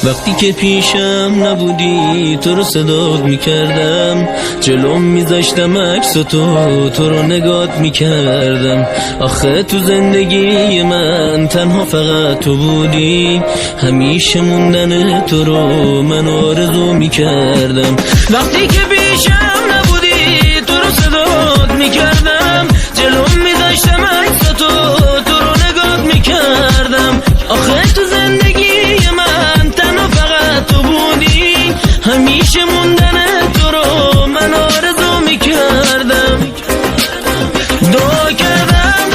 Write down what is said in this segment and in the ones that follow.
وقتی که پیشم نبودی تو رو صدات میکردم، جلوم میذاشتم عکس تو رو نگات میکردم. آخه تو زندگی من تنها فقط تو بودی، همیشه موندن تو رو من آرزو میکردم. وقتی که پیشم نبودی تو رو صدات میکردم، جلوم میذاشتم عکس تو رو نگات میکردم. آخه تو زندگی من تنها فقط تو بودی، همیشه موندن تو رو من آرزو میکردم. دعا کردم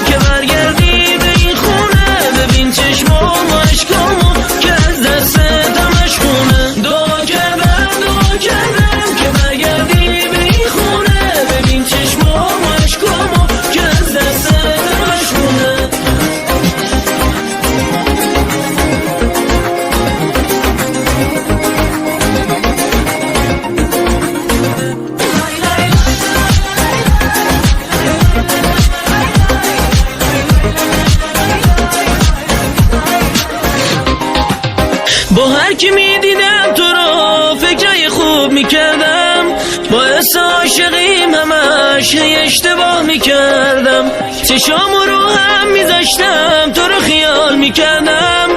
که برگردی به این خونه، ببین چشمام و عشقامو که از دستت همش خونه. دعا کردم که برگردی به این خونه، ببین چشمام و عشقامو که از دستت همش خونه. با هر کی میدیدم تو رو فکرای خوب میکردم، باعث عاشقیم همش اشتباه میکردم. چشامو رو هم میذاشتم تو رو خیال میکردم،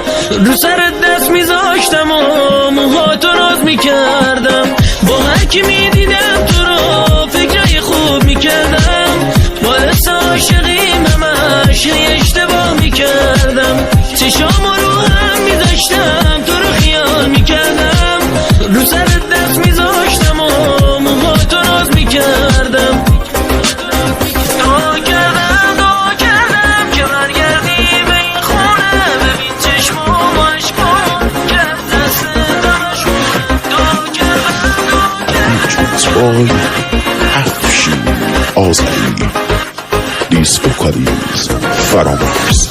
رو سرت دست میذاشتم و موهاتو ناز میکردم. با هر کی میدیدم تو رو فکرای خوب میکردم، باعث عاشقیم همش اشتباه میکردم. چشامو رو هم میذاشتم تو رو خیال میکردم، رو سرت دست میذاشتم و موهاتو ناز میکردم. دعا کردم که برگردی به این خونه، ببین چشمام و عشقام که از دست همش خونه. دعا کردم افشین آذری دیسکو کاریز فرامرز.